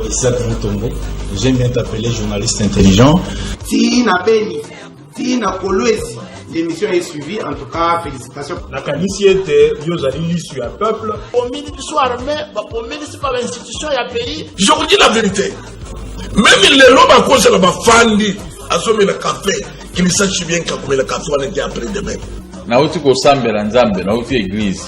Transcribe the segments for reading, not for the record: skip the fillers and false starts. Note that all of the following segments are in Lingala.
Isaac Mutombo, j'aime bien t'appeler journaliste intelligent. Tina Beni, Tina Kolwezi, l'émission est suivie, en tout cas, félicitations. La commission était, vous allez l'issue à peuple. Au ministre soit armé, au ministre par l'institution et à pays. Je vous dis la vérité. Même les lobes à cause de la fandi, à sommer le café, qu'ils sachent bien qu'à le café, on était après demain. Nauti ko sambe la nzambe, nauti église.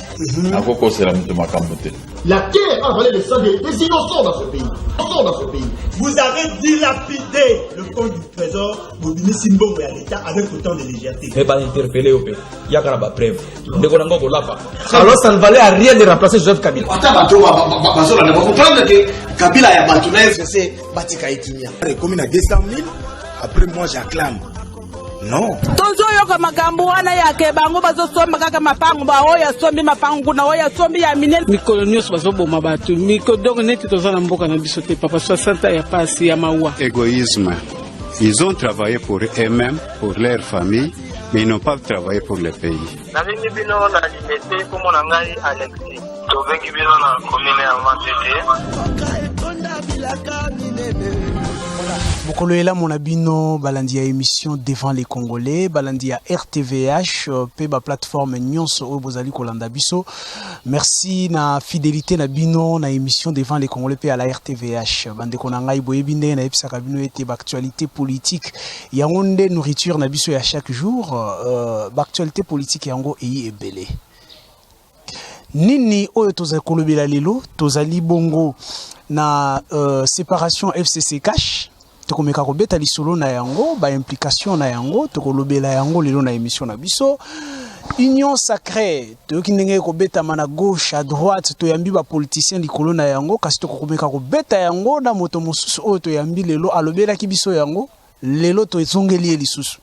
Akoko c'est la mutu makambote. La guerre a volé le sang des innocents dans ce pays. Vous avez dilapidé le compte du trésor pour donner Simbongo à l'État avec autant de légèreté. Mais pas interpellé au pays. Il y a une preuve. Alors ça ne valait à rien de remplacer Joseph Kabila. Vous comprendre que Kabila a battu c'est Batika Etimia. Comme il a 200 000, après moi j'acclame. Non. Tozo yoka magambo wana yake bango bazosomba kaka mapango ba oya sombi mapango na oya sombi ya minene mikolo nyos bazoboma batu miko donc neti tozana mboka na biso te papa 60 ya pasi ya mawa. Égoïsme. Ils ont travaillé pour eux-mêmes, pour leur famille, mais ils n'ont pas travaillé pour le pays. Na vingi bino na limete komo na ngai Alexis. To vingi bino na commune ya Matete. Bokoloela Monabino, Balandia émission devant les Congolais, Balandia RTVH, Peba plateforme Nyonso Obozali Kolanda Biso. Merci na fidélité na bino na émission devant les Congolais pe à la RTVH. Bande konangai boyebinde na epsaka bino ete actualité politique. Yangonde nourriture na biso ya chaque jour, actualité politique yango eyi ebele. Nini oyo tozali kolobela lelo, tozali bongo na séparation FCC cash. Tokomeka kobeta lisolo na yango ba implication na yango tokolobela yango lelo na émission na biso union sacrée toyoki ndenge kobeta mana gauche à droite toyambi ba politicien likolo na yango kasi tokomeka kobeta yango na moto mosusu oyo toyambi lelo alobela ki biso yango lelo toezongeli lisusu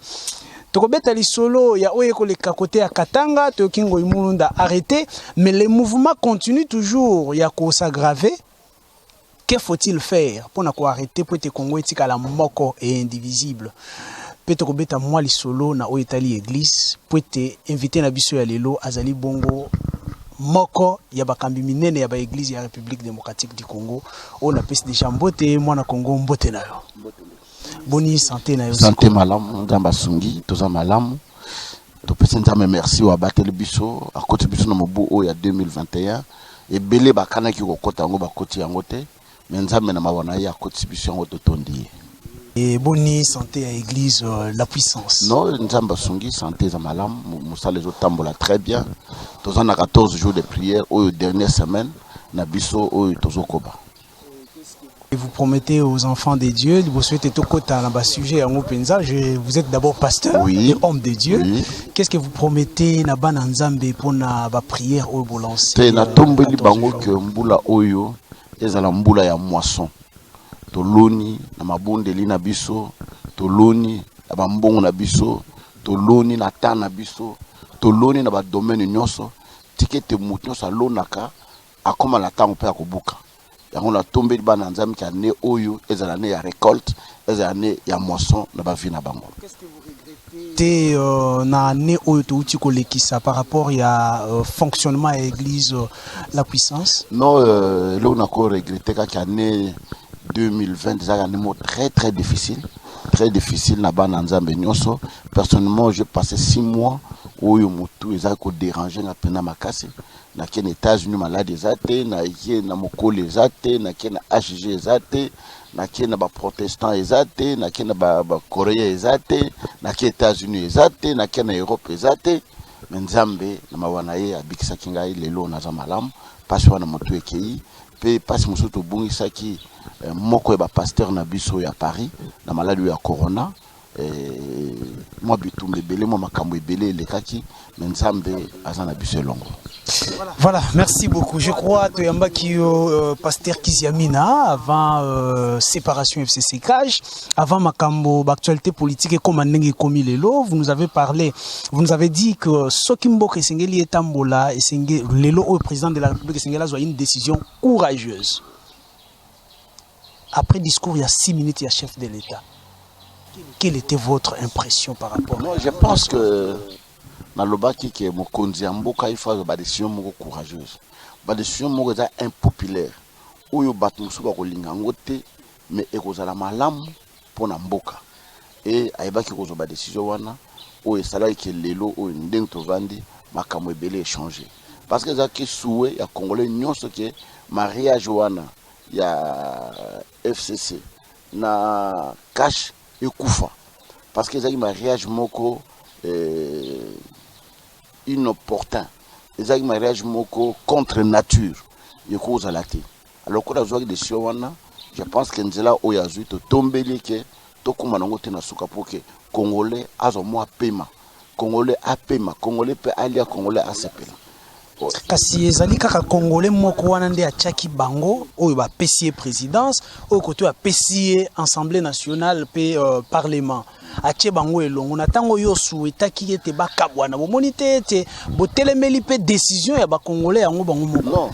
tokobeta lisolo ya oye koleka côté ya Katanga toyoki ngoyi mulunda arrêté mais le mouvement continue toujours ya ko s'aggraver. Que faut-il faire pour arrêter pour te Congo etika la moko et indivisible? Peut-être beta moi li solo na o Italie église pour te inviter na biso ya lelo azali bongo moko ya bakambi minene ya ba église ya République démocratique du Congo. On a pesi déjà mbote moi na Congo mbote na yo. Boni santé na yo. Santé malamu ndamba sungi toza malamu. To pesi nzambe merci wa bateli biso a côté biso na mobu o ya 2021 et belé bakana ki ko kota ngo ba koti yango te. Et boni santé à l'église, la puissance. Non, Nzamba Sungi, santé à malam, Moussa les autres tambola très bien. Tous en a 14 jours de prière, aux dernières semaines, Nabiso, aux Tozokoba. Et vous promettez aux enfants de Dieu, vous souhaitez tout côté dans le sujet en Openza, vous êtes d'abord pasteur, oui, et homme de Dieu. Oui. Qu'est-ce que vous promettez na bananzambe pour na ba prière au bolancer? C'est na tombe li bango que mbula oyo. Ezala mbula ya moisson toloni na mabondeli na biso toloni na bambongo na biso toloni na ta na biso toloni na ba domaine nyonso tikete mutu nyonso alonaka akoma la tango pe akobuka yango na tombeli bana nzambe ka ne oyo ezala ne ya récolte ezala ne ya moisson na ba vie na bango. Qu'est-ce que vous regrettez na ne oyo to uti kolekisa par rapport ya fonctionnement à l'église la puissance? Non, là on a encore regretté qu'année 2020 c'est un mot très très difficile na bana nzambe nyonso. Personnellement, j'ai passé 6 mois où yo mutu ezako déranger na pena makasi na ken États-Unis malade ezate na yé na mokole ezate na ken HG ezate na ken ba protestant ezate na ken ba coréen ezate na ken États-Unis ezate na ken Europe ezate nzambe na mawana ye abikisa kinga lelo na za malamu pasi wana motu ekei pe pasi musuto bungisa ki moko ya ba pasteur na biso ya Paris na maladi ya corona moi bitumbe belé moi makambo belé le kaki nzambe azana biso longo. Voilà, merci beaucoup. Je crois que Yamba qui pasteur Kiziamina avant séparation FCC Cage, avant makambo actualité politique et comme ndenge komi lelo, vous nous avez parlé, vous nous avez dit que Sokimbo Kesengeli etambola et lelo au président de la République Sengela a une décision courageuse. Après discours il y a 6 minutes il y a chef de l'État. Quelle était votre impression par rapport? Non, je pense que dans le bas qui est mon conduit en boca il faut des décisions courageuses, des décisions impopulaires. oyo bato mosusu bakolinga yango te mais ekozala malamu mpona mboka e ayebaki kozwa badesizio wana oyo esalaki lelo oyo ndenge tovandi makambo ebele échanger parce que ezalaki souhait ya congolais nyonso ke mariage wana ya FCC na cash ekufa parce que ezalaki mariage moko inopportun ezalaki mariage moko contre nature ekozala te alors ko nazwaki desio wana je pense que nzela oyo azwi totombeli ke tokóma nango te na suka po ke congolais azwa mwa pema congolais apema congolais pe alia congolais asepela kasi ezali kaka congolais moko wana nde atiaki bango oyo bapesi ye présidence oyo kote oyo apesi ye assemblée nationale pe parlement atie bango elongo na ntango oyo souhaitaki ete bakabwana bomoni te ete botelemeli mpe décision ya bacongolais yango bango moko non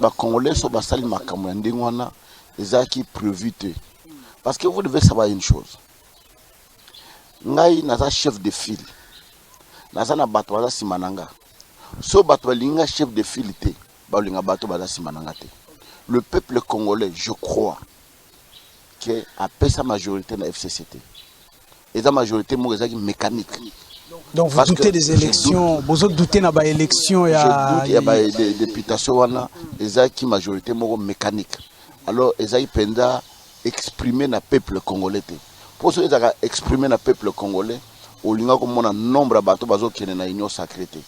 bacongolais so basali makambo ya ndenge wana ezalaki prévu te parce que vous devez savoir une chose ngai naza chef de file naza na bato baza nsima na nga so bato balinga chef de file te balinga bato baza nsima na nga te le peuple congolais je crois que apesa majorité na FCCT eza majorité moko ezalaki mécanique. Donc vous doutez des élections, vous doutez na ba élection ya je doute ya des députation wana ezalaki majorité moko mécanique. Alors ezalaki penda exprimer na peuple congolais te. Pour ceux qui ont exprimé na peuple congolais, olinga komona nombre bato bazo kene na union sacrée te.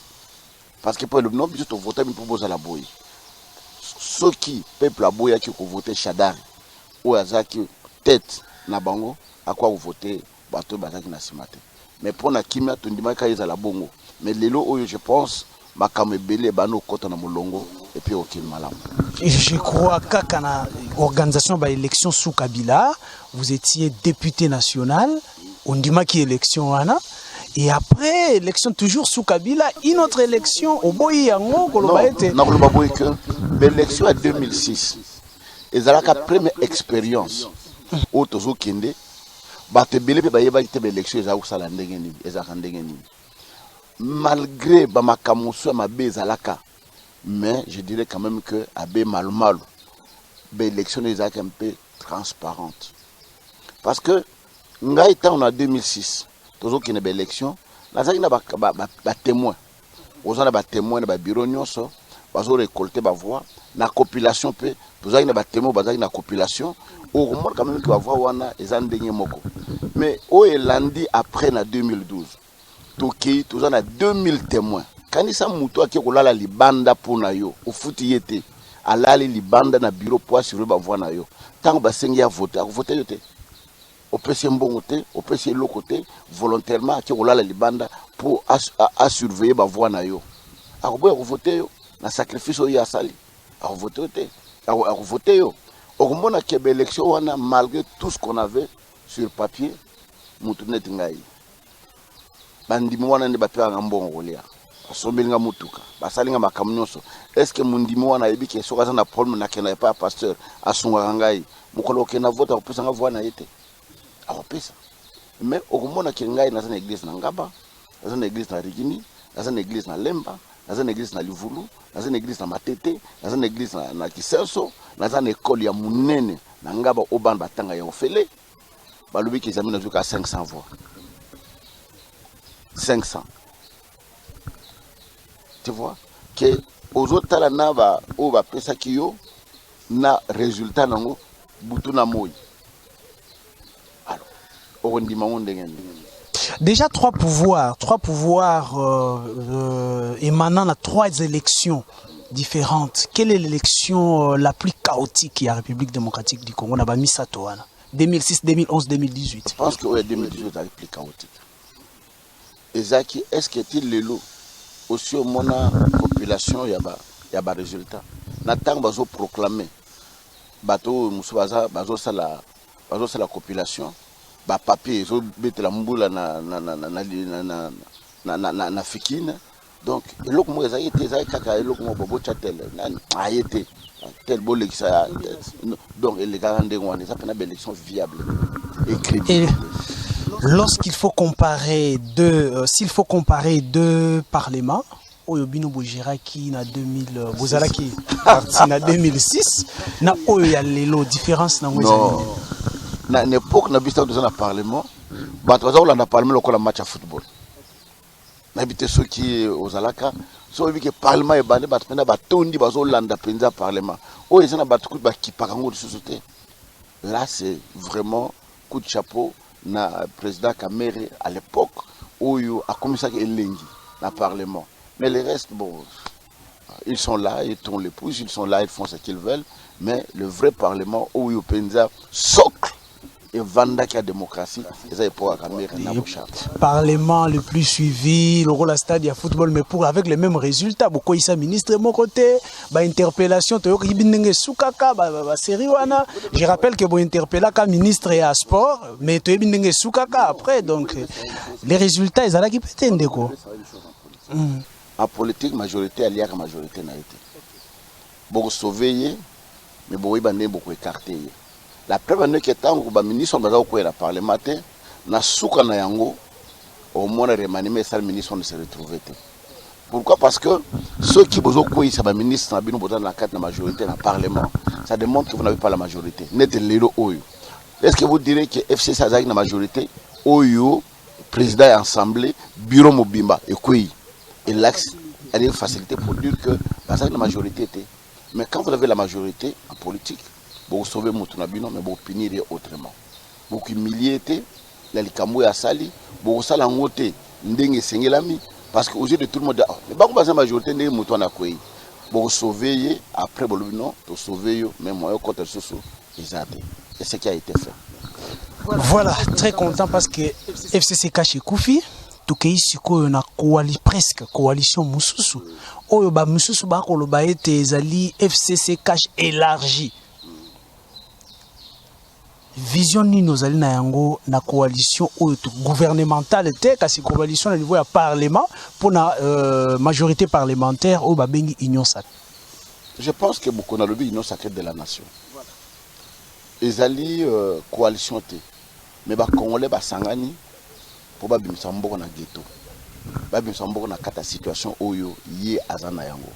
Parce que pour le nombre de voter pour poser la boy. Ceux qui peuple a boya qui ko voter Shadari ou azaki tête na bango à quoi vous votez bato bazaki na simate. Mais pour na kimia tondima ka ezala bongo. Mais lelo oyo je pense makambo ebele bano kota na molongo et puis aucun malam. Je crois qu'à la organisation ba élection sous Kabila, vous étiez député national, on dit qui élection wana. Et après, élection toujours sous Kabila, une autre élection au Boyango, Kolobaete. Non, non, que l'élection en 2006, et c'est la première expérience au Tozo Kende, Batebele pe bayeba ite l'élection za usala ndengeni, ezaka ndengeni. Malgré bamakamusu mabe ezalaka, mais je dirais quand même que abe mal l'élection ezaka un peu transparente. Parce que nga étant en 2006 toujours qu'il y a une élection, nous avons des témoins. Nous avons des témoins dans le bureau, nous avons récolté des voix. Dans la compilation, nous avons des témoins dans la compilation. Au moins, quand même, que la voix est en dernier mot. Mais au lundi après, en 2012, nous avons 2000 témoins. Quand ils sont moutons qui ont la libanda pour nayo, au foot y était, à la libanda dans le bureau pour assurer la voix nayo. Tant que vous avez voté, vous votez. Au PC Mbongote, au PC Lokote, volontairement, qui ont la libanda pour surveiller ma voix na yo. A voter yo, na sacrifice yo sali. A voter a voter yo. Au moment où il y a l'élection, malgré tout ce qu'on avait sur papier, moutunet ngai. Bandimo wana ne bape nga mbongo lia. Asombelinga mutuka. Basalinga makamnyoso. Est-ce que mundimo wana yebi ke soka na problème na kena pas pasteur asunga ngai. Mukolo kena vote ko pesa nga voix na yete. Mais au moment où il y a une église na Ngaba, une église na Rigini, une église na Lemba, une église na Livulu, une église na Matete, une église na Kisenso, une école ya munene na Ngaba Oban Batanga ya Ofele, balobi ki zamina zuka 500 voix. 500. Tu vois que aux autres la nava o ba pesa kiyo na résultat nango butu na moyi. Déjà trois pouvoirs émanant de trois élections différentes. Quelle est l'élection la plus chaotique de la République démocratique du Congo? 2006, 2011, 2018. Je pense que 2018 est la plus chaotique. Est-ce que tu lo aussi au moins la population il y a des résultats. Natang bazo proclamer bateau musubaza bazo la population. Ba papier zo bete la mbula na fikine donc eloko mo ezali te ezali kaka eloko mo bobo chatel na ayete tel boleki ça donc les garandes ngwana ça pena élection viable et crédible. Lorsqu'il faut comparer s'il faut comparer deux parlements oyo bino bogéraki na 2000 bozalaki parti na 2006 na oyo ya lelo différence na non na époque na biso dans le parlement bato baza kolanda parlement lokola match à football na bité ceux qui aux alaka so bi que parlement e bande bato pena batondi bazolanda penza parlement oyo ezana bato ku ba kipaka ngo société. Là c'est vraiment coup de chapeau na président Kamere à l'époque où il a commencé à élengi dans le Parlement. Mais les restes, bon, ils sont là, ils tournent les pouces, ils sont là, ils font ce qu'ils veulent. Mais le vrai Parlement où il y a socle et vanda qui a démocratie, c'est pour Kamere. Parlement le plus suivi, le rôle à stade de football, mais pour avec les mêmes résultats. Beaucoup ils sont ministre de mon côté, bah interpellation, tu vois, soukaka, bah série wana. Je rappelle que bon interpella comme ministre et à sport, mais tu es soukaka après, donc les résultats ils allaient qui péter ndeko. En politique, majorité alliée à majorité n'a été. Beaucoup sauvé, mais beaucoup beaucoup écarté. La preuve est que tant que le ministre de parlementaire na souka na yango au moins remanier ça le ministre ne se retrouver. Pourquoi? Parce que ceux qui besoin quoi ça ministre na bino dans la carte de majorité dans le parlement, ça démontre que vous n'avez pas la majorité. Net lelo oyo. Est-ce que vous direz que FCC a la majorité oyo président et assemblée bureau mobimba et quoi et l'axe a une facilité pour dire que la majorité était. Mais quand vous avez la majorité en politique, vous sauvez mon tunabino, mais vous punirez autrement. Vous humiliez, la likambo ya sali, vous savez en côté, ndenge sengelami, parce que aux yeux de tout le monde, mais pas comme la majorité ndenge mon tuna quoi. Vous sauvez après vous non, vous sauvez même moi contre ce exact. Et ce qui a été fait. Voilà, très content parce que FCC caché Koufi. Tukei siko na presque coalition mususu oyo ba mususu ba koloba ete ezali FCC cash élargi vision ni nozali na yango na coalition oyo gouvernementale te kasi coalition na niveau ya parlement pour na majorité parlementaire oyo ba bengi union sacrée. Je pense que beaucoup na lobi union sacrée de la nation ezali coalition te mais ba congolais ba sangani pour babimisa mboko na ghetto babimisa mboko na kata situation oyo yé azana yango.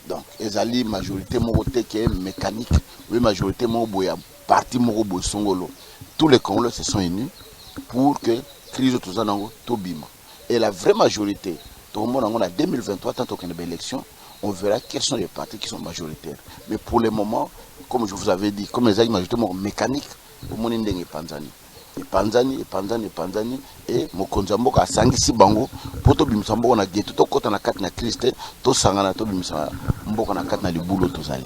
Donc ezali majorité moko te qui est mécanique oui majorité moko boya parti moko boy songolo. Tous les Congolais se sont unis pour que crise tout ça nango to bima et la vraie majorité tout le monde en 2023 tant qu'on a une élection on verra quels sont les partis qui sont majoritaires. Mais pour le moment comme je vous avais dit comme les majorité mécanique au monde ndenge panzani et mokonzi mboka asangisi bango poto bimisa mboka na geto to kota na kati na Christ to sangana to bimisa mboka na kati na libulo tozali.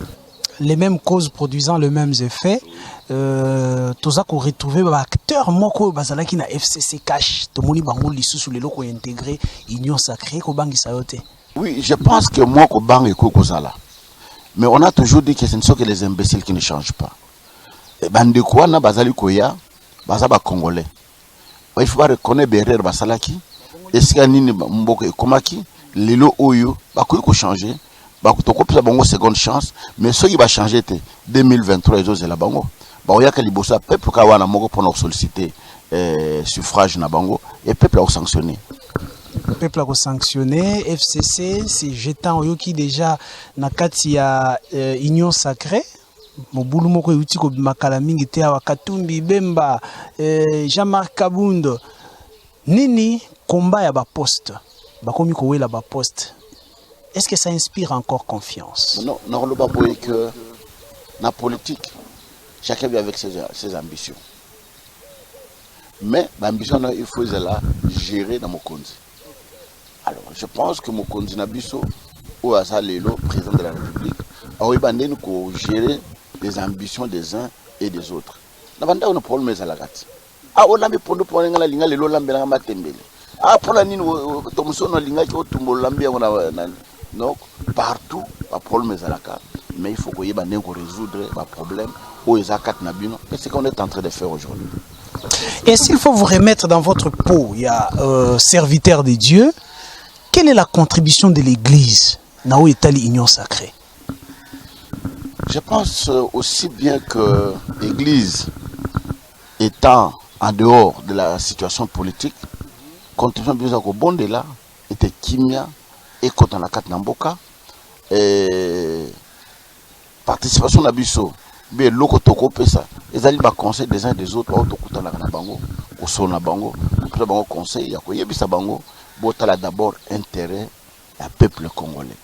Les mêmes causes produisant les mêmes effets toza ko retrouver ba acteur moko bazalaki na FCC cash to moni bango lisusu lelo ko intégrer union sacrée ko bangisa yote. Oui, je pense que moi ko bangi ko kozala. Mais on a toujours dit que ce ne sont que les imbéciles qui ne changent pas. Et bande quoi na bazali koya bazaba congolais. Il faut reconnaître Berer basalaki est-ce que nini mboko ekomaki lelo oyo bakoyi ko changer bakutoko pesa bango seconde chance mais ceux qui va changer te 2023 les autres la bango ba oya ka libosa peuple ka wana moko pour solliciter suffrage na bango et peuple a sanctionné. Peuple a sanctionné FCC c'est jetant oyo qui déjà na kati ya union sacrée mobulu moko yuti ko makala mingi te awa Katumbi Bemba Jean-Marc Kabundo nini combat ya ba poste bakomi ko wela ba poste. Est-ce que ça inspire encore confiance? Non, non, le babo est que la politique chacun vit avec ses ambitions. Mais l'ambition il faut la gérer dans Mokonzi. Alors, je pense que Mokonzi Nabiso ou Azalelo, président de la République, a eu bandé pour gérer les ambitions des uns et des autres. Nous avons un problème à la gâte. Ah, on a mis pour nous pour la ligne, les lambes matembele. Ah, pour la ligne, Thomson, la ligne qui est au tumbo lambé, donc, partout, pas problème à la carte. Mais il faut qu'on y ait résoudre les problèmes aux Zakat Nabino. Et c'est ce qu'on est en train de faire aujourd'hui. Et s'il faut vous remettre dans votre peau, il y a serviteur de Dieu, quelle est la contribution de l'Église dans l'Union sacrée? Je pense aussi bien que l'Église étant en dehors de la situation politique, contribution de bon de là était Kimia ekota na kati na mboka participation na biso be loko toko pesa ezali ba conseil des uns des autres ba tokutana na bango ko na bango ko bango conseil ya ko yebisa bango botala d'abord intérêt ya peuple congolais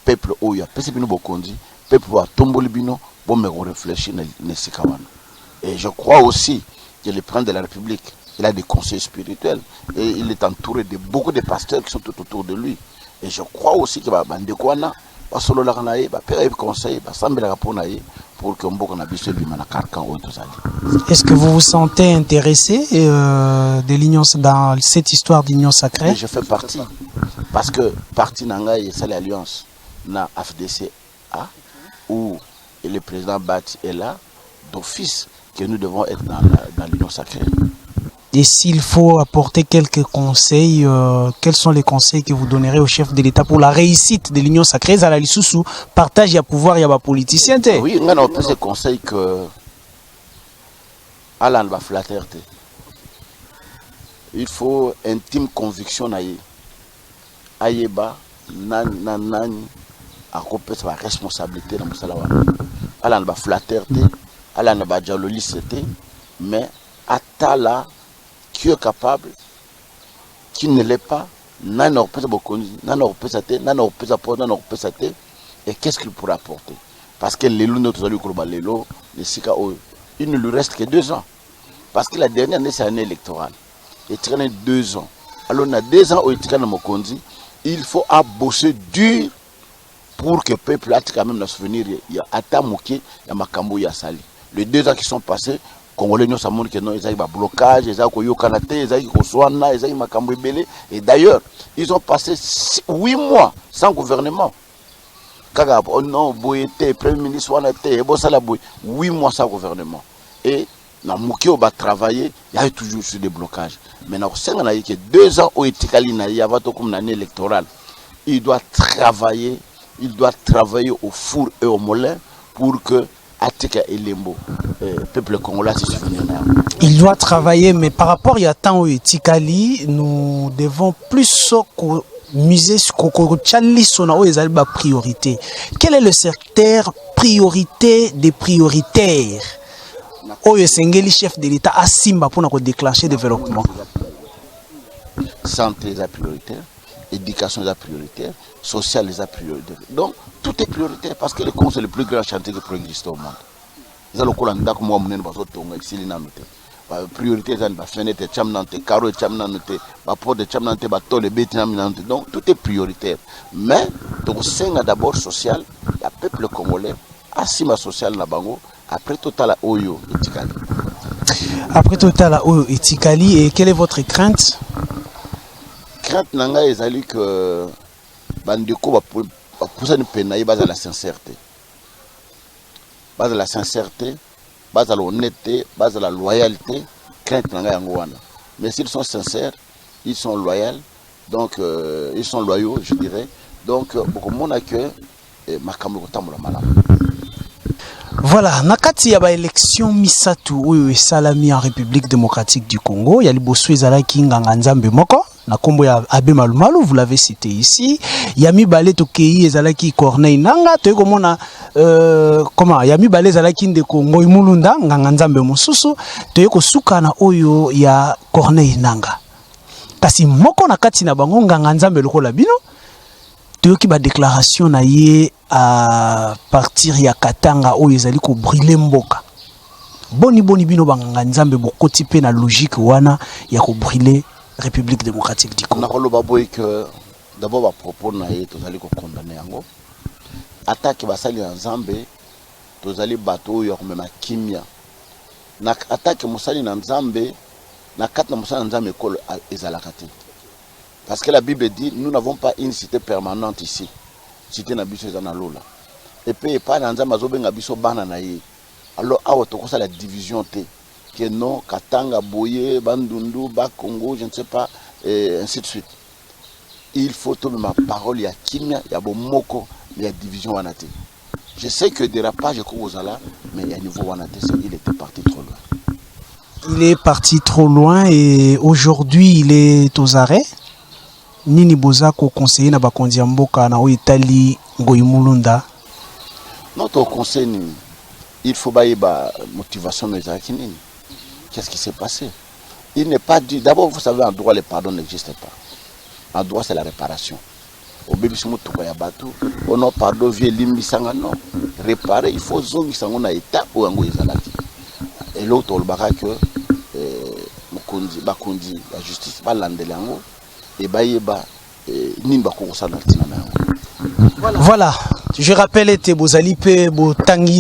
peuple oya pesi bino bokonzi peuple wa tomboli bino bon me réfléchir na sikawana. Et je crois aussi que le président de la République, il a des conseils spirituels et il est entouré de beaucoup de pasteurs qui sont tout autour de lui. Et je crois aussi que bandekwana ba solo la kanaye ba père conseil ba sambela pour pour que mboko na biso bi mana karkan o tozali. Est-ce que vous vous sentez intéressé de l'union dans cette histoire d'union sacrée? Et je fais partie parce que parti nangai c'est l'alliance na FDCA où le président Bati est là d'office que nous devons être dans l'union sacrée. Et s'il faut apporter quelques conseils, quels sont les conseils que vous donnerez au chef de l'État pour la réussite de l'union sacrée? Zala lisusu partage ya pouvoir ya ba politicien te. Oui, on a un conseil que Alan va flatter. Il faut intime conviction naïe. Ayeba nan accomplir sa responsabilité dans musala wana. Alan va flatter te, Alan va dialolisete, mais atala qui est capable, qui ne l'est pas, et qu'est-ce qu'il pourra apporter? Parce que il ne lui reste que 2 ans. Parce que la dernière année, c'est l'année électorale. Il traîne 2 ans. Alors, on a 2 ans où il traîne Mokondi. Il faut bosser dur pour que le peuple ait quand même le souvenir. Il y a Atamuki, il y a Makambo, il y a Sali. Les 2 ans qui sont passés, Congolais nous savons que non, ils ont un blocage, ils ont un canate, ils ont un soana, ils ont un Makambo belé. Et d'ailleurs, ils ont passé 8 mois sans gouvernement. Kagab, oh non, Boyete, Premier ministre, 8 mois sans gouvernement. Et dans Moukio va travailler, il y a toujours sur des blocages. Maintenant, on a que 2 ans où il y a une année électorale. Il doit travailler au four et au moulin pour que Atika et Lembo, peuple congolais, se souviennent. Il doit travailler, mais par rapport à temps où Tikali, nous devons plus miser sur la priorité. Quel est le secteur priorité des prioritaires? Oyo Sengeli, chef de l'État, à Simba pour déclencher le développement. Santé est prioritaire, éducation est prioritaire, social est prioritaire. Donc, tout est prioritaire parce que le Congo c'est le plus grand chantier qui peut exister au monde. Ils ont le Colanda comme moi, mon ici la priorité c'est la fenêtre, chamnante, carreau, chamnante, la porte de chamnante, bateau, les bêtes, donc tout est prioritaire. Mais donc c'est d'abord social, le peuple congolais, asima social na bango, après total oyo etikali. Après total oyo etikali, et quelle est votre crainte? Crainte nanga ezali que bandeko ba pousser une peine na base à la sincérité. Base à la sincérité, base à l'honnêteté, base à la loyauté, crainte nanga yango wana. Mais s'ils sont sincères, ils sont loyaux, donc ils sont loyaux, je dirais. Donc beaucoup monde a que makambo kotambola malamu. Voilà, nakati ya ba élection misatu oyo esalami en République démocratique du Congo, ya liboso ezalaki nganga nzambe moko na kombo ya Abbé Malumalu, vous l'avez cité ici. Yami Balé Tokei ezalaki Corneille Nanga, to komona comment Yami Balé ezalaki ndeko Ngoi Mulunda nganga nzambe mosusu, to yeko sukana oyo ya Corneille Nanga. Kasi moko nakati na bango nganga nzambe lokola bino toyoki ba déclaration na ye à partir ya Katanga oyo ezali ko brûler mboka. Boni bino banganga nzambe bokoti pe na logique wana ya ko brûler République démocratique du Congo. Nakoloba boy que d'abord ba propos na ye tozali ko condamner yango. Attaque basali na nzambe tozali bato yo komema kimia. Na attaque musali na nzambe na kati na musali na nzambe ekolo ezalakati. Parce que la Bible dit, nous n'avons pas une cité permanente ici. Cité na biso ezana lola. Et puis pas dans nzambe azobenga biso bana na ye. Alors awa tokosa la division te. Que non, Katanga, Boye, Bandundu, Bakongo, je ne sais pas, et ainsi de suite. Il faut tomber ma parole, il y a Kimia, il y a Bomoko, il y a division Wanate. Je sais que dérapage est là, mais il y a niveau Wanate, il était parti trop loin. Il est parti trop loin et aujourd'hui il est aux arrêts. nini boza ko conseiller na bakonzi ya mboka na oyo etali Ngoi Mulunda? Notre conseil, il faut bailler la motivation de Zakinin. Qu'est-ce qui s'est passé? Il n'est pas dit. D'abord, vous savez, en droit, le pardon n'existe pas. En droit, c'est la réparation. Au bébé, si on n'a pardon, non. Réparer, il faut zongi sangona état ou en Goïzalaki. Et l'autre, le barak que Bakundi, la justice, pas l'andelango, et Bayeba, Nimba Kourosana. Voilà, je rappelle que vous allez payer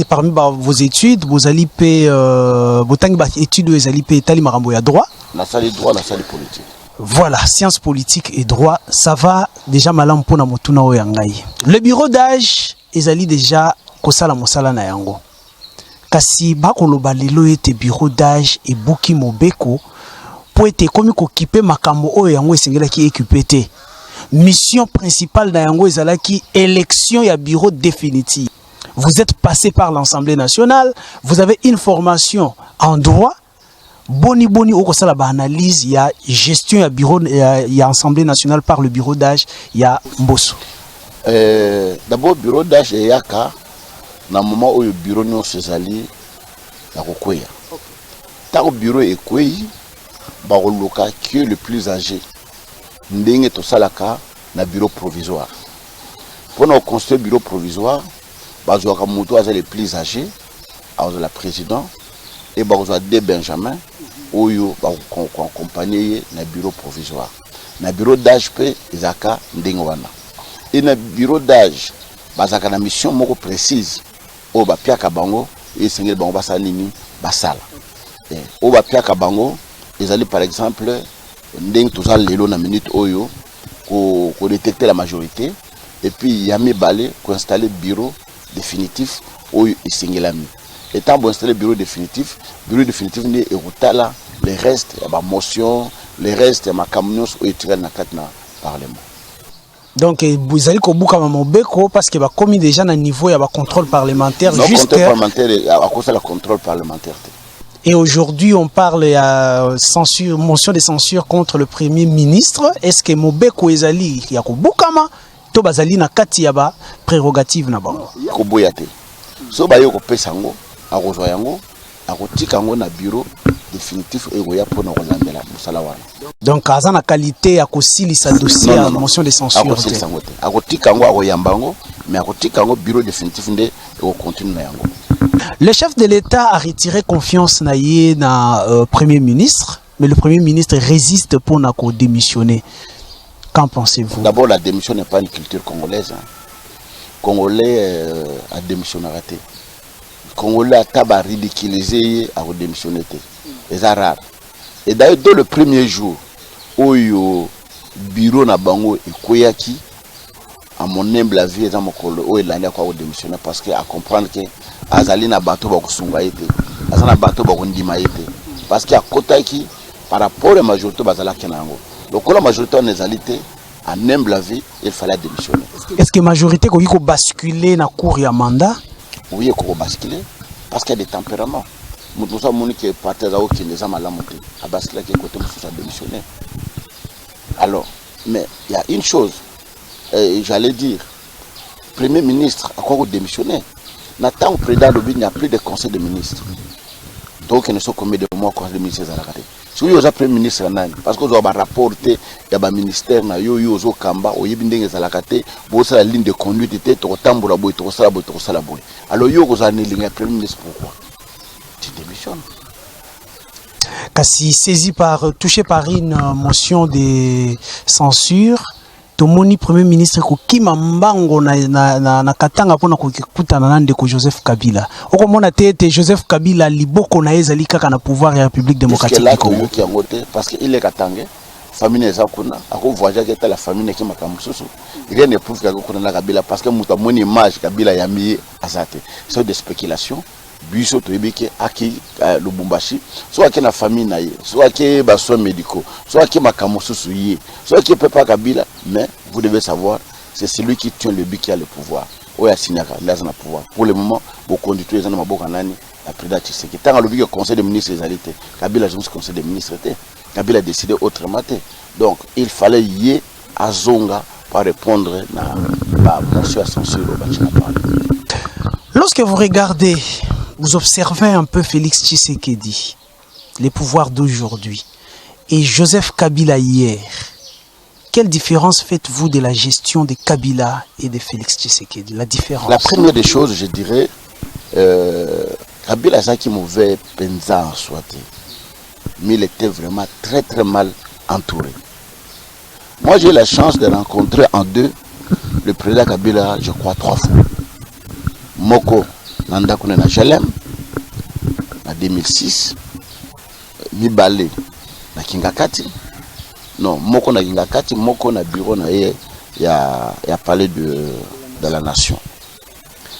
parmi vos études, vous allez payer études, vous allez payer tali marambo ya droit. La salle droit, la salle politique. Voilà, sciences politiques et droit, ça va déjà malam pona motuna o yangai. Le bureau d'âge, ils allaient déjà kosala mosala na yango. Kasi ba koloba lelo ete bureau d'âge et buki mobeko pour être comme occupé makambo o yango esengela ki occupé te. Mission principale d'Ayango Ezalaki, élection et bureau définitif. Vous êtes passé par l'Assemblée nationale, vous avez une formation en droit. Boni au kosala ba analyse, il y a gestion et bureau, il y a Assemblée nationale par le bureau d'âge, il y a Mbosso. D'abord bureau d'âge et yaka, na moment où le bureau non sezali la kokoya. Ta bureau est koyi, ba loka qui est le plus âgé. Ndenge to salaka na bureau provisoire. Pour nous construire bureau provisoire, bazoaka muto aza les plus âgés, aza la président et bazoa de Benjamin oyo ba accompagner na bureau provisoire. Na bureau d'âge pe ezaka ndenge wana. Et na bureau d'âge bazaka na mission moko précise o ba piaka bango et sengel bango basala nini basala. O ba piaka bango ezali par exemple ndeng toza lelo na minute oyo ko détecter la majorité et puis yami balé ko installer bureau définitif oyo esengelami. Étant bon installer bureau définitif ne erutala les restes ya ba motion, les restes ya makamnyos oyo tiré na katna parlement. Donc vous allez ko buka mobeko parce que ba commis déjà na niveau ya ba contrôle parlementaire juste contrôle parlementaire à cause de la contrôle parlementaire. Et aujourd'hui, on parle à censure, motion de censure contre le Premier ministre. Est-ce que Mobeko ezali yakobukama to bazali na kati ya ba prérogative na bango? Yakoboyate. So ba yoko pesango, akozwa yango, akotika yango na bureau définitif egoya pona kozambela musala wana. Donc aza na qualité ya kosilisa dossier à motion de censure. Akotika yango akoyambango, mais akotika yango bureau définitif nde eko continue na yango. Le chef de l'État a retiré confiance na Premier ministre, mais le Premier ministre résiste pour démissionner. Qu'en pensez-vous? D'abord, la démission n'est pas une culture congolaise. Congolais a démissionné raté. Congolais a taba ridiculisé à démissionner. C'est rare. Et d'ailleurs, dans le premier jour, où le bureau na bango et koyaki, à mon humble avis, où il a démissionné parce qu'à comprendre que azali na bato ba kusunga ete azana bato ba kondima ete parce que à côté qui par rapport à la majorité bazala kenango donc la majorité en ezalité en humble avis il fallait démissionner. Est-ce que la majorité ko basculer na cour ya mandat? Oui, ko basculer parce qu'il y a des tempéraments. Nous sommes que parti za qui les a malamonté à basculer que côté mususa démissionner. Alors mais il y a une chose j'allais dire Premier ministre a quoi démissionner. Nathan au président il n'y a plus de conseil de ministres. Donc il ne sont combien de mois conseil de ministres à la carte. Si vous avez premier ministre parce que vous avez rapporté il y a un ministère na yo zo kamba o yebindenge za la carte bo la ligne de conduite était to tambola boy to sala boy. Alors yo vous avez ligne premier ministre pourquoi? Tu démissionnes. Kasi touché par une motion de censure. Tomoni Premier ministre ko kima mbango na katanga pona ko kutana na ndeko Joseph Kabila. Okomona tete Joseph Kabila liboko na ezali kaka na pouvoir ya République démocratique du Congo. Parce que il est katangé, famille eza kuna, ako voyager que la famille qui makamususu. Rien ne prouve que ko na Kabila parce que muta moni image Kabila yami azate. C'est des spéculations. Biso to ebeke aki Lubumbashi soit qui na famille na ye soit qui ba soins médicaux soit qui makamususu ye soit qui peut pas Kabila mais vous devez savoir c'est celui qui tient le but qui a le pouvoir oya signaka laza na pouvoir pour le moment bo conduire na maboka nani la président Tshisekedi tant le but conseil des ministres les alités Kabila juste conseil des ministres Kabila a décidé autrement. Donc il fallait y azonga pour répondre à monsieur Asensio. Lorsque vous regardez, vous observez un peu Félix Tshisekedi, les pouvoirs d'aujourd'hui, et Joseph Kabila hier, quelle différence faites-vous de la gestion de Kabila et de Félix Tshisekedi? La différence. La première des choses, je dirais, Kabila c'est qui mauvais pensa en soi, mais il était vraiment très très mal entouré. Moi j'ai eu la chance de rencontrer en deux le président Kabila, je crois 3 fois. Moko Nanda Kounena Jalem en 2006, Mibale na Kingakati, non, Moko na Kingakati, Moko na bureau na ya palais de la nation.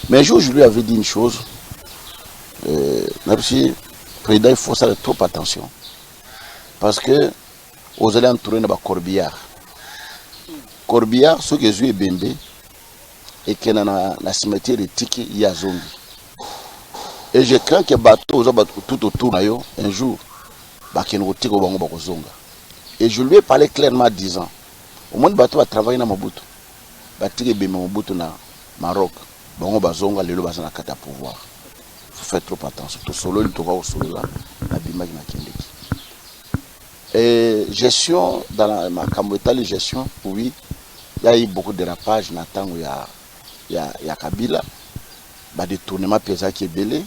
Mais un jour je lui avais dit une chose, le président il faut faire trop attention, parce que vous allez entourer de Corbillard. Corbillard, ce que je Bembe, et qu'il y a la cimetière de Tiki Yazongi. Et je crains que bateau tout autour un jour, et je lui ai parlé clairement en disant, au moins le bateau va travailler dans Mobutu. Batiki Bembe Mobutu na Maroc, Bango Bazonga, le Bazana Kata pouvoir. Il faut faire trop attention. Tout solo, il trouve au solo là, la Bimag na Kendeki. Et gestion, dans ma camoétale de gestion, oui, il y a eu beaucoup de dérapages, Nathan, il y a Kabila, détournement pesant qui est belé,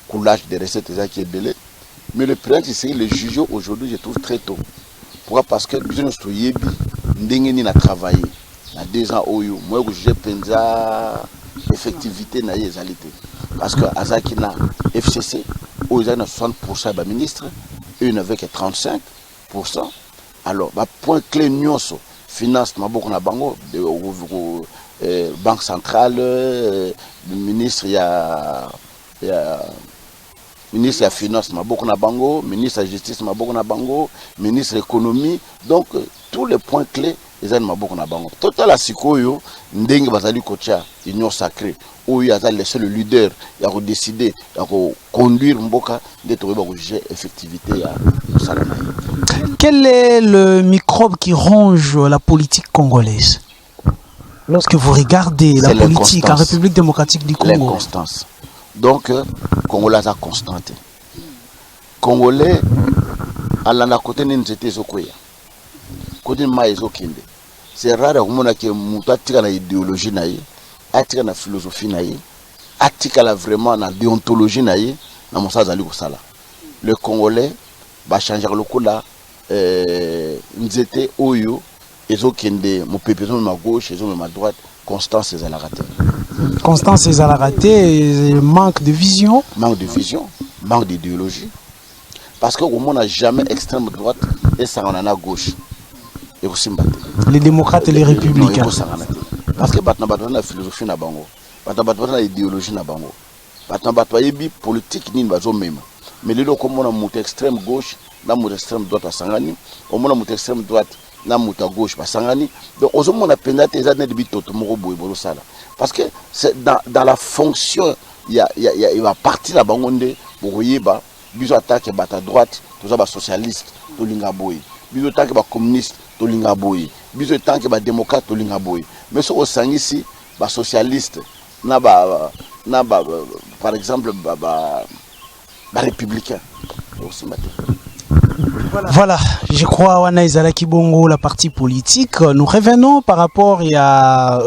coulage de recettes qui est belé. Mais le président qui s'est le juge aujourd'hui, je trouve très tôt. Pourquoi? Parce que nous avons travaillé. Il y a 2 ans, moi je juge penza effectivité na yezalité. Parce que Azaki na FCC, où il y a 60% de ministres, et il n'avait que 35%. Alors, point clé nyonso, finance, bango, banque centrale, ministre, il y a ministre de la finance, bango, ministre de la justice, bango, ministre de l'économie. Donc, tous les points clés, ils sont bango. Total la sikoyo, ndenge bazali kocha, union sacrée, où il a laissé le leader, il a décidé, il a conduire Mboka, d'être effectivité à Salama. Quel est le microbe qui ronge la politique congolaise? Lorsque vous regardez la politique en République démocratique du Congo. L'inconstance. Donc, Congolais a constanté. Congolais, à la côté de Zokoya, côté de Maïzokinde. C'est rare que Mouta tire la idéologie, attire la philosophie, attire vraiment la déontologie, le Congolais va changer le coup là. Nzete Oyo, Ezokinde, mon pépé, ma gauche, ma droite, Constance et Zalaraté. Constance et Zalaraté, manque de vision. Manque de vision, manque d'idéologie. Parce qu'au moins, on n'a jamais extrême droite et ça on en a gauche. Et aussi les démocrates et les républicains. Parce que maintenant, on a la philosophie na bango, maintenant, on a l'idéologie na bango, maintenant, on a la politique ni bazo même. Mais les gens comme on a monté extrême gauche, na monté extrême droite à Sangani, on a monté extrême droite, na monté gauche à Sangani. Donc, on a pénalité des années de bitoto morobo et bolosala. Parce que dans la fonction, il va partir la bangonde pour yeba, biso attaque bata droite, tout ça socialiste, tout lingaboy, biso attaque ba communiste, tout lingaboy, biso attaque ba démocrate, tout lingaboy. Mais ce au sang ici, ba socialiste, par exemple ba républicain. Voilà, je crois wana ezala kibongo la partie politique. Nous revenons par rapport à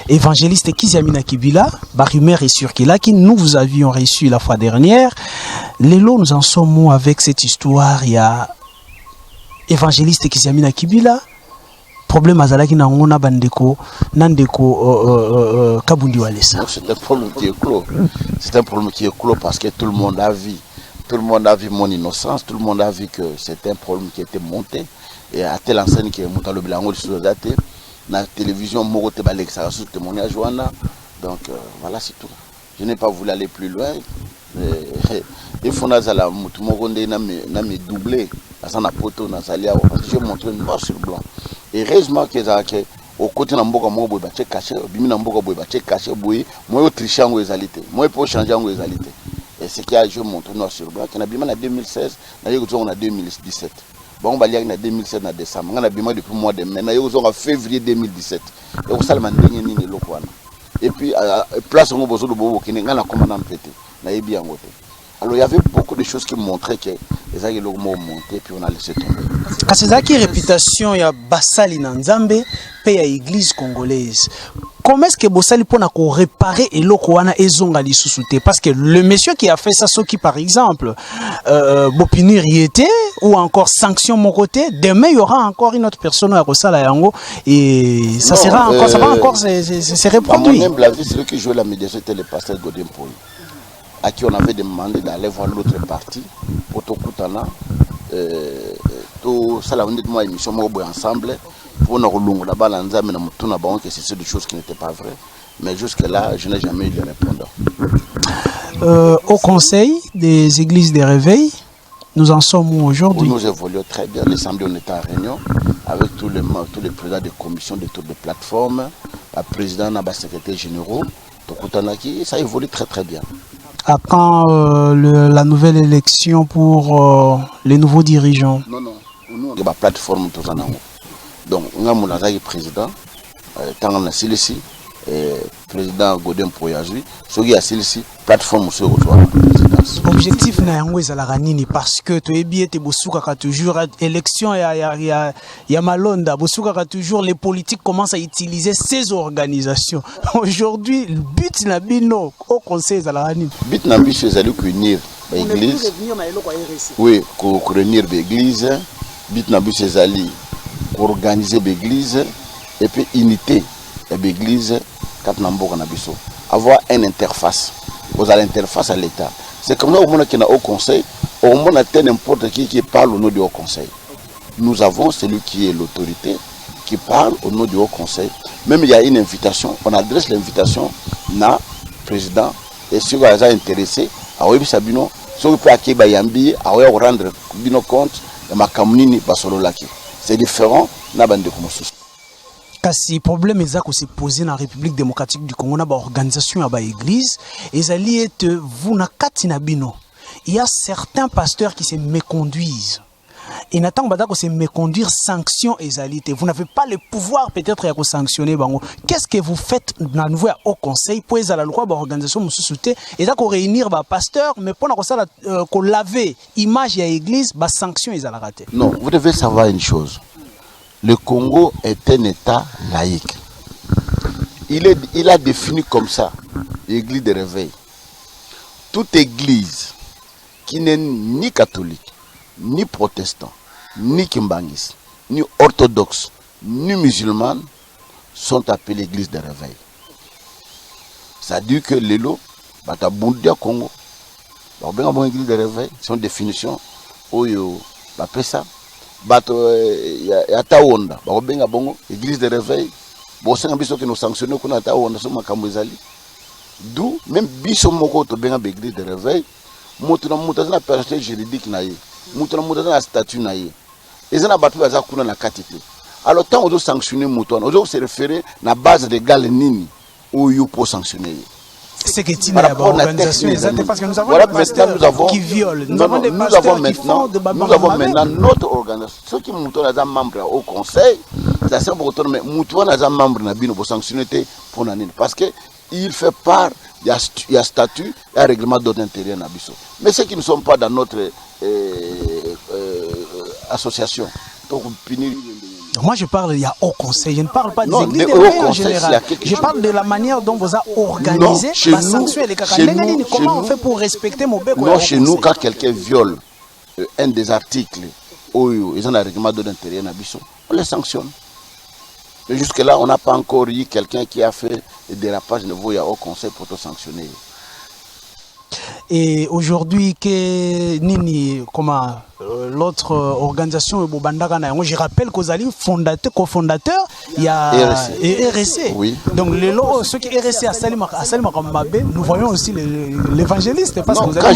évangéliste Kiziamina Kibila, ba rumeur est sûr qu'il a qui nous vous avions reçu la fois dernière. Lélo, nous en sommes avec cette histoire. Il y a évangéliste Kiziamina Kibila. Problème azalaki na ngona bandeko nandeko Kabundi Walesa. C'est un problème qui est clos. C'est un problème qui est clos parce que tout le monde a vu. Tout le monde a vu mon innocence, tout le monde a vu que c'était un problème qui était monté. Et à telle enseigne que monta le bilango sur la la télévision Morote Balek ça sur témoignage Joana. Donc voilà c'est tout. Je n'ai pas voulu aller plus loin. Il faut nazala mutu mokonde na me doubler ça na poto na salia parce que je montre noir sur blanc. Et heureusement que ça que au côté na mboka mo boy ba check caché, bimi na mboka boy ba check caché boy, moi tricher en réalité. Moi pour changer en réalité. Et c'est qu'il y a je montre noir sur blanc. On a bien en 2016, on a 2017. bon bah il y a 2007 na décembre on a bima depuis mois de mai na yo en février 2017 et au salman ndenge nini lokwana et puis place on bozo bobo kini ngana commandant pété na yebi yango te. Alors il y avait beaucoup de choses qui montraient que les agues l'ont monté puis on a laissé tomber. Kasezaki réputation ya basali na Nzambe pe ya église congolaise. Comment est-ce que Bossali pona ko réparer eloko wana ezonga lisusu te parce que le monsieur qui a fait ça soki par exemple bopinir yete ou encore sanction mon côté demain il y aura encore une autre personne à kosala yango et ça non, sera encore ça va encore c'est reproduit. Mon humble avis, celui qui jouait la médiation était le pasteur Godin Paul, à qui on avait demandé d'aller voir l'autre partie pour tout Koutana tout ça la moi émission ensemble pour nous relouer là-bas l'anza mais nous na bon que c'est des choses qui n'étaient pas vraies mais jusque là je n'ai jamais eu de répondant. Au conseil des églises de réveil nous en sommes aujourd'hui. Nous évoluons très bien. Les samedis on était en réunion avec tous les présidents de commissions de toutes les plateformes, la présidente et les secrétaires généraux. Ça évolue très très bien. À quand la nouvelle élection pour les nouveaux dirigeants? Non, nous, la plateforme, tout ça. Donc, nous avons le président, Tangana Silisi, président Godin Poyazui, ce qui a Silisi, plateforme sur la présidence. Objectif na yango ezalaka nini parce que to ebi ete bosuka toujours élection ya malonda bosuka toujours les politiques commencent à utiliser ces organisations. Aujourd'hui le but na bino au conseil ezalaka nini? But na biso ezali kunir ba église. Oui, ko réunir ba église. But na biso ezali ko organiser ba église et puis unité ba église kat na mboka na biso. Avoir une interface. Vous avez l'interface à l'État. C'est comme ça au monde qui est au conseil, au monde a n'importe qui parle au nom du haut conseil. Nous avons celui qui est l'autorité, qui parle au nom du haut conseil. Même il y a une invitation, on adresse l'invitation na président et si vous êtes intéressé, à Oyebi Sabino, si vous pouvez acquérir Bayambi, à rendre bino compte de ma camunini basolo laki. C'est différent na bande comme ça. Kasi problème eza ko se poser na République démocratique du Congo na ba organisation ya ba église ezali ete vous na kati na bino il y a certains pasteurs qui se méconduisent et n'attend pas que se méconduire sanction ezali te vous n'avez pas le pouvoir peut-être ya ko sanctionner bango. Qu'est-ce que vous faites na nouveau au conseil pour ezala loi ba organisation mususu te eza ko réunir ba pasteurs mais pour na ko sala ko laver image ya église ba sanction ezala raté? Non, vous devez savoir une chose. Le Congo est un État laïque. Il a défini comme ça l'église de réveil. Toute église qui n'est ni catholique, ni protestant, ni kimbangis, ni orthodoxe, ni musulmane sont appelées église de réveil. Ça dit que les lots, Batabundia Congo, l'église de réveil, c'est une définition, Oyo, ça. Bato ya Taonda bakobenga bongo église de réveil bosenga biso que nous sanctionner kuna Taonda so makambo ezali d'où même biso moko to benga église de réveil moto na personnalité juridique na ye moto na statut na ye ezana bato baza kuna na katite alors tant on sanctionner moto on se référer na base légale nini ou pour sanctionner. C'est que tu n'as pas organisation parce que nous avons des pasteurs qui violent. Nous avons des pasteurs qui font de babamamé. Nous avons maintenant notre organisation. Ceux qui sont membres au conseil, c'est ça pour retourner. Nous sommes membres de la sanctionner pour l'année parce que il fait part, il y a statut, il y a règlement d'ordre intérieur na biso. Mais ceux qui ne sont pas dans notre association, pour punir. Moi je parle, il y a au conseil, je ne parle pas des églises en général. Je parle de la manière dont vous avez organisé la sanction et les cacandés. Comment on fait pour respecter mon bec? Non, chez nous, quand quelqu'un viole un des articles, ils ont un règlement de l'intérieur, on les sanctionne. Mais jusque-là, on n'a pas encore eu quelqu'un qui a fait des dérapages niveau au conseil pour te sanctionner. Et aujourd'hui, l'autre organisation, je rappelle qu'aux alliés cofondateurs, il y a RSC. Oui. Donc, ceux qui RSC à Salima Kamabé, nous voyons aussi l'évangéliste. Quand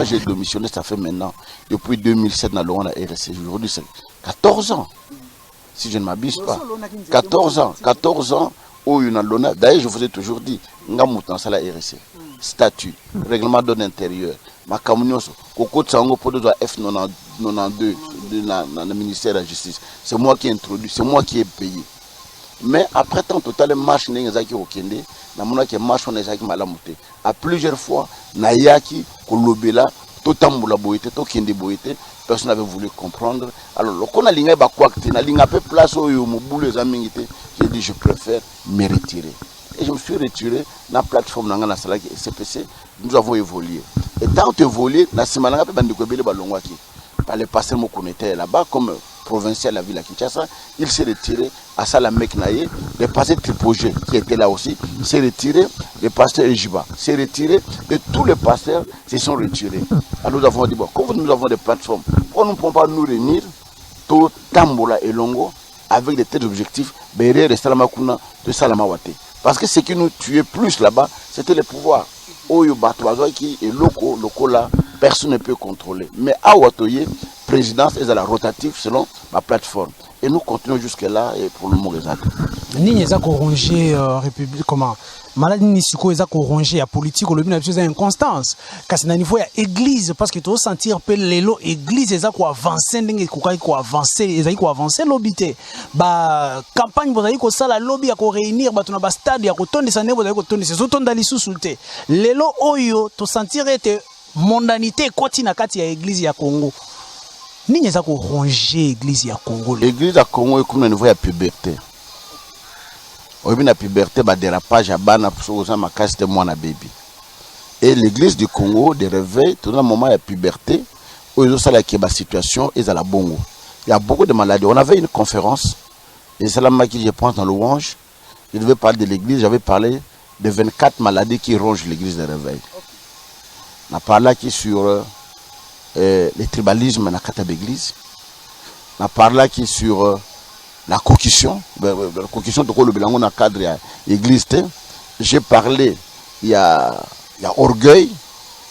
j'ai démissionné, ça fait maintenant, depuis 2007, dans le RSC, aujourd'hui, c'est 14 ans. Si je ne m'abuse pas. 14 ans. D'ailleurs, je vous ai toujours dit, nous sommes la RSC. statut, règlement d'ordre intérieur, Makamunioso, Koko Tsango Podo F92 dans le ministère de la Justice. C'est moi qui ai introduit, c'est moi qui ai payé. Mais après tant total marche n'engaki okende, na mona ke marche on ezaki malamuté. À plusieurs fois, na yaki kolobela to tambola boité to kende boité, personne n'avait voulu comprendre. Alors le qu'on a linga ba kwakte na linga pe place oyo mobulu ezamingité, j'ai dit je préfère me retirer. Et je me suis retiré dans la plateforme dans la salle CPC, nous avons évolué. Et tant évolué, na semana pe bandiko bele balongwaki. Par le passé mon connaissait là-bas comme provincial de la ville à Kinshasa, il s'est retiré à Salamek Naye, le pasteur Tripogé qui était là aussi, s'est retiré, le pasteur Ejiba s'est retiré, et tous les pasteurs se sont retirés. Alors nous avons dit, bon, comme nous avons des plateformes, pourquoi nous ne pouvons pas nous réunir, tout Tambola et Longo, avec des tels objectifs, Béré de Salamakuna, de Salamawate. Parce que ce qui nous tuait plus là-bas, c'était le pouvoir. Oyo Batouazo qui est locaux là, personne ne peut contrôler. Mais à Ouatoye, présidence est à la rotative selon ma plateforme. Et nous continuons jusque-là et pour le moment exact. Ni eza corronger république comment maladi ni siko eza corronger ya politique le bien c'est inconstance kasi na niveau ya église parce que tu sentir pe lelo église eza ko avancer ndenge ko avancer eza ko avancer lobité ba campagne bozali ko sala lobby ya ko réunir ba tuna ba stade ya ko tondisa ne bozali ko tondisa zo tonda lisusu te lelo oyo to sentir ete mondanité koti na kati ya église ya Congo. Ni eza ko ronger église ya Congo. L'église ya Congo est comme au niveau ya puberté. Au niveau de la puberté, bah dérapage à bana pour ça ma casse de moi na baby. Et l'église du Congo de réveil, tout le moment il y a puberté, où ils ont ça la situation et à la bongo. Il y a beaucoup de maladies. On avait une conférence et c'est là qui je pense dans louange. Je devais parler de l'église, j'avais parlé de 24 maladies qui rongent l'église de réveil. On a parlé qui sur le tribalisme dans la carte d'église. On a parlé qui sur la coquisson de le bilan dans le cadre de l'église. J'ai parlé, il y a orgueil,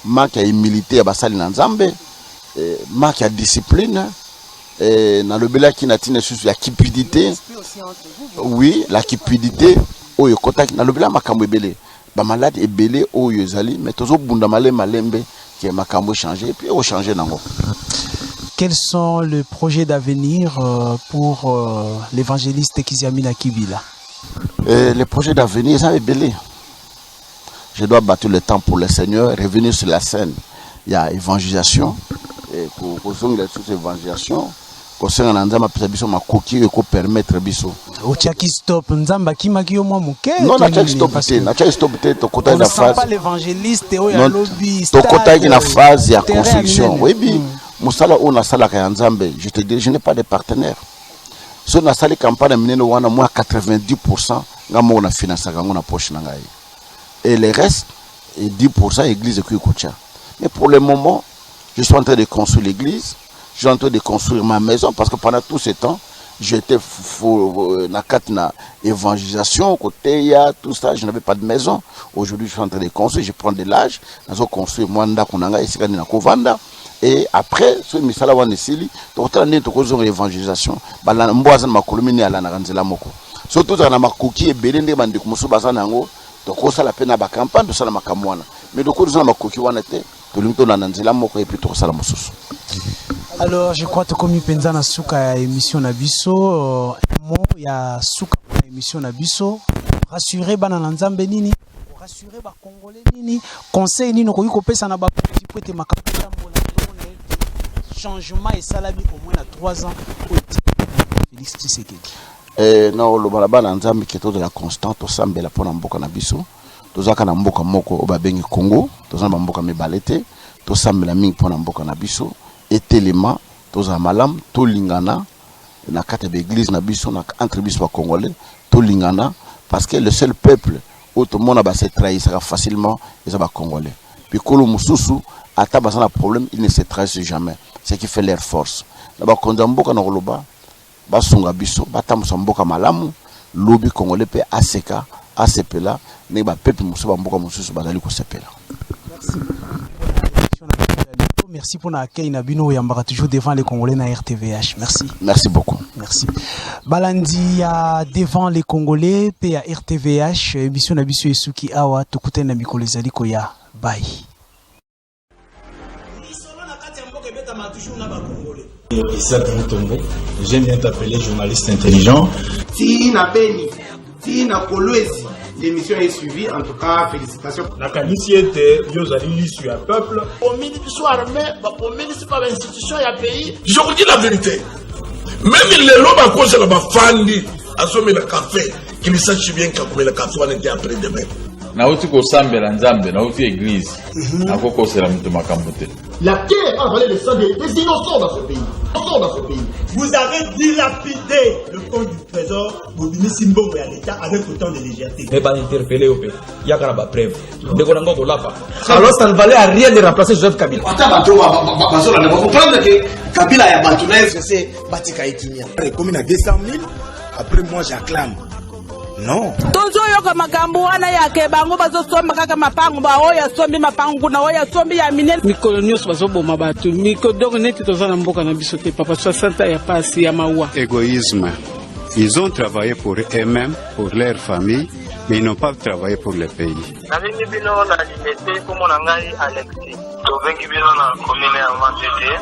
manque à humilité à Basali Nanzambe, manque à discipline, dans le bilan qui n'a la cupidité. Oui, la cupidité, dans le bilan makambo belé. Ba malade est belé au yozali, mais toujours bundamale malembe qui est makambo changé et puis au changer nango. Quels sont les projets d'avenir pour l'évangéliste Kiziamina Kibila? Les projets d'avenir, ça est belé. Je dois battre le temps pour le Seigneur, revenir sur la scène. Il y a évangélisation, et pour cette évangélisation, concernant Nzamba Pisabiso ma coquille et pour permettre biso. Otiaki stop Nzamba Kimaki au moins muke. Non, na chaki stop te, na chaki stop te, to kota na phase. Pas l'évangéliste au ya lobby. To kota na phase ya construction. Oui bi. Musala on a sala ka Nzambe, je te dis je n'ai pas de partenaire. Si on a sali campagne mineno wana moi 90% ngamo on a financé ngamo na poche na ngai. Et le reste et 10% église qui kocha. Mais pour le moment, je suis en train de construire l'église. Je suis en train de construire ma maison parce que pendant tout ce temps, j'étais na évangélisation, côté tout ça, je n'avais pas de maison. Aujourd'hui, je suis en train de construire, je prends de l'âge, je construis Mwanda Kunanga, ici, na Kovanda. Et après, ce misala wana sili, to tande to kozo évangélisation, bala mboza na makolomini ala na ranzela moko. Surtout na makoki e belende bande kumoso bazana ngo, to kosa la pena ba campagne to sala makamwana. Mais to kozo na makoki wana te, to limto na ranzela moko et puis to sala mosusu. Alors, je crois que comme penza na suka ya émission na biso, mo ya suka ya émission na biso, rassurer bana Nzambe nini, rassurer ba congolais nini, conseil nini ko yiko pesa na ba petit prêter makapita mbola changement et salabi au moins à 3 ans Félix Tshisekedi. Non, le balabala Nzambe qui est de la constante au sambela pour mboka na biso. Tozaka na mboka moko o babengi Congo, tozana mboka mebalete, to sambela mingi pour mboka na biso. Et tellement, tous en malam, tout lingana, na kata d'église na biso, na entre biso congolais, tout lingana, parce que le seul peuple où tout le monde va se trahir facilement, c'est les congolais. Puis quand le mususu a un problème, il ne se trahissent jamais. C'est ce qui fait leur force. Là-bas, quand on a mboka na roloba, basunga biso, batamusa mboka malamu, lobby congolais pe aseka, asepela, ne ba peuple mususu ba mboka mususu bazali ko sepela. Merci. Merci pour l'accueil Nabino Yambara toujours devant les Congolais na RTVH. Merci. Merci beaucoup. Merci. Balandi devant les Congolais, pa RTVH, émission Nabiso Esuki Awa, Tokuten na Mikolo Zaliko ya Bye. Isaac Mutombo, j'aime bien t'appeler journaliste intelligent. Tina Beni, Tina Kolwezi, l'émission est suivie, en tout cas, félicitations. La caniciété, Yozali sur un peuple. Au ministre armé, au ministre par l'institution, il y a pays. Je vous dis la vérité. Même les lobes à cause de la fandi, à sommer le café, qui ne sache bien qu'à combien le café on était après demain. nauti kosambela nzambe nauti église nakokosela mutu makambo te. La terre a avalé le sang des innocents dans ce pays. Vous avez dilapidé le compte du trésor Bobini Simbongo à l'État avec autant de légèreté. Mais pas interpellé au pays. Il y a quand même preuve. De Konango Kolapa. Alors ça ne valait à rien de remplacer Joseph Kabila. Vous comprendre que Kabila y a battu la FCC, Batika et Kimia. Comme il a 200 000, après moi j'acclame. Non. Tozoyoka makambo wana yake bango bazosomba kaka mapango ba oya sombi mapango na oya sombi ya minene mikolo nyonso bazoboma bato mikolo donc neti tozana mboka na biso te papa 60 ya pasi ya mawa. Égoïsme. Ils ont travaillé pour eux-mêmes, pour leur famille, mais ils n'ont pas travaillé pour le pays. Nalingi bino na limete komo na ngai Alexis. Tobengi bino na commune ya Matete.